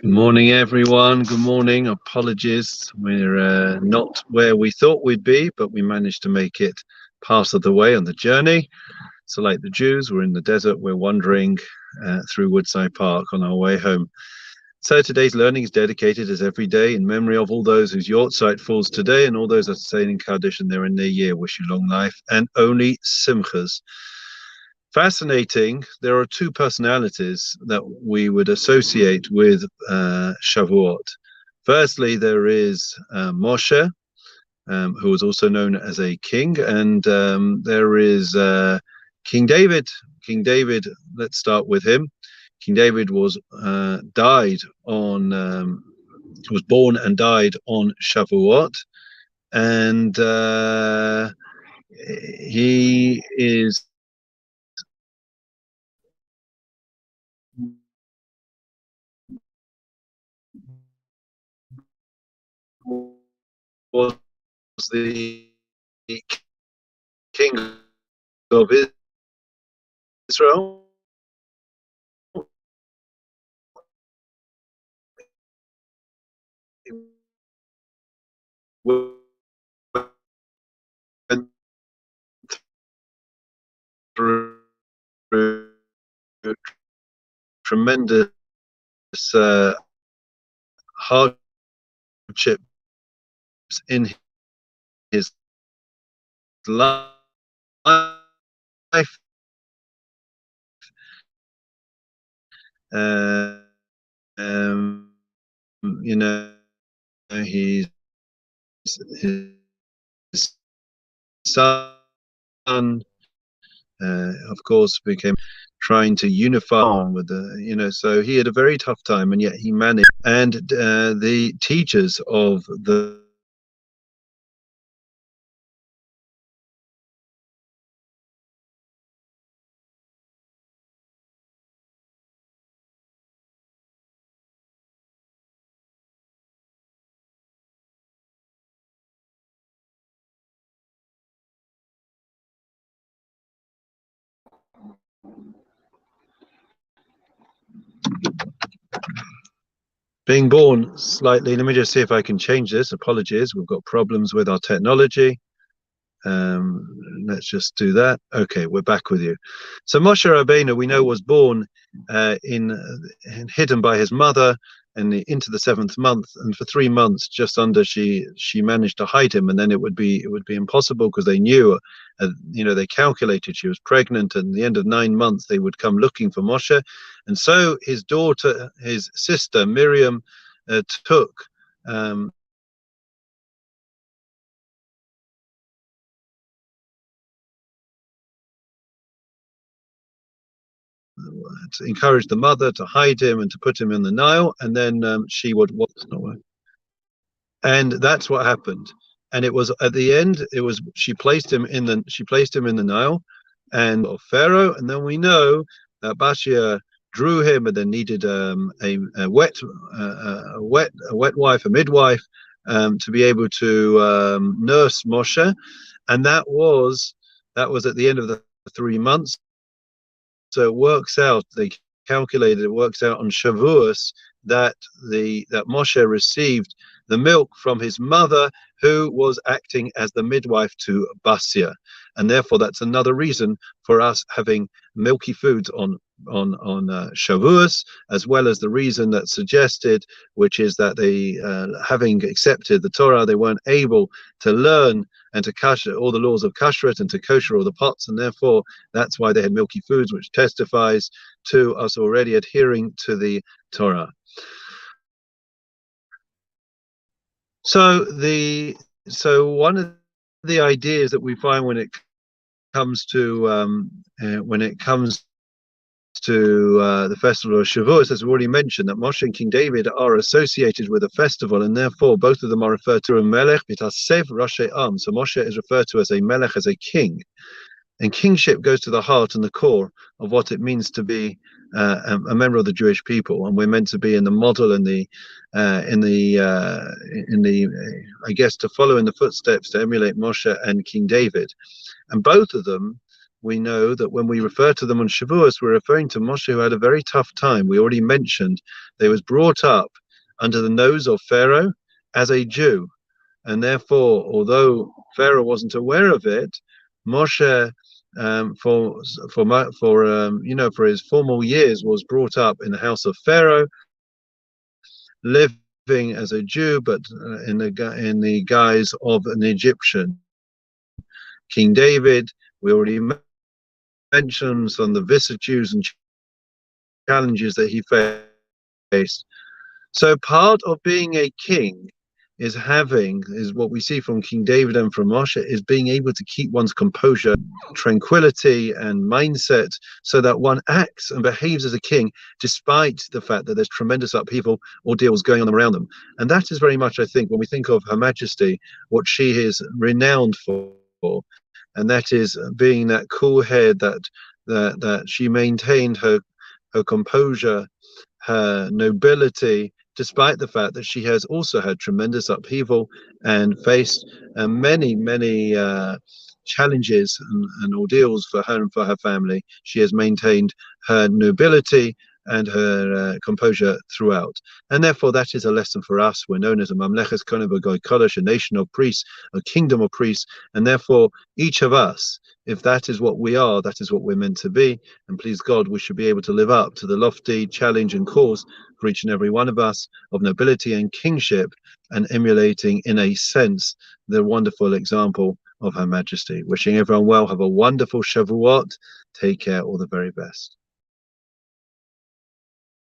Good morning, everyone. Good morning. Apologies. We're not where we thought we'd be, but we managed to make it part of the way on the journey. So, like the Jews, we're in the desert. We're wandering through Woodside Park on our way home. So, today's learning is dedicated, as every day, in memory of all those whose Yortzeit falls today and all those that are saying Kaddish and they're in their year. Wish you long life and only simchas. Fascinating. There are two personalities that we would associate with Shavuot. Firstly, there is Moshe, who was also known as a king, and there is King David. King David, let's start with him. King David was born and died on Shavuot, and he is was the king of Israel. Went through tremendous hardships in his life. Uh, um, you know, his son, of course, became trying to unify with so he had a very tough time, and yet he managed. And the teachers of the being born slightly. Let me just see if I can change this. Apologies, we've got problems with our technology. Let's just do that. Okay, we're back with you. So Moshe Rabbeinu, we know, was born hidden by his mother and into the 7th month, and for 3 months, just under, she managed to hide him, and then it would be impossible, because they knew, they calculated she was pregnant, and at the end of 9 months they would come looking for Moshe, and so his sister Miriam took to encourage the mother to hide him and to put him in the Nile, and then she would and that's what happened. And it was at the end, she placed him in the Nile and of Pharaoh, and then we know that Bashir drew him and then needed a wet wife, a midwife, to be able to nurse Moshe, and that was at the end of the 3 months. So it works out, they calculated, it works out on Shavuos that Moshe received the milk from his mother, who was acting as the midwife to Basia. And therefore, that's another reason for us having milky foods on Shavuos, as well as the reason that's suggested, which is that they, having accepted the Torah, they weren't able to learn and to kasher all the laws of kashrut and to kosher all the pots, and therefore that's why they had milky foods, which testifies to us already adhering to the Torah. So one of the ideas that we find when it comes to the festival of Shavuot, as we already mentioned, that Moshe and King David are associated with a festival, and therefore both of them are referred to as Melech B'Tasev Rashi Am. So Moshe is referred to as a Melech, as a king, and kingship goes to the heart and the core of what it means to be a member of the Jewish people, and we're meant to be in the model and I guess, to follow in the footsteps, to emulate Moshe and King David, and both of them we know that when we refer to them on Shavuot, we're referring to Moshe, who had a very tough time. We already mentioned they was brought up under the nose of Pharaoh as a Jew, and therefore, although Pharaoh wasn't aware of it, Moshe, for his formal years, was brought up in the house of Pharaoh, living as a Jew, but in the guise of an Egyptian. King David, we already mentioned some of the vicissitudes and challenges that he faced. So part of being a king is what we see from King David and from Moshe, is being able to keep one's composure, tranquility, and mindset so that one acts and behaves as a king despite the fact that there's tremendous upheaval, ordeals going on around them. And that is very much, I think, when we think of Her Majesty, what she is renowned for, and that is being that cool head, that she maintained her composure, her nobility, despite the fact that she has also had tremendous upheaval and faced many challenges and ordeals for her and for her family. She has maintained her nobility and her composure throughout. And therefore, that is a lesson for us. We're known as a Mamleches Kohen V'Goy Kodesh, a nation of priests, a kingdom of priests. And therefore, each of us, if that is what we are, that is what we're meant to be. And please God, we should be able to live up to the lofty challenge and cause for each and every one of us of nobility and kingship, and emulating, in a sense, the wonderful example of Her Majesty. Wishing everyone well. Have a wonderful Shavuot. Take care. All the very best.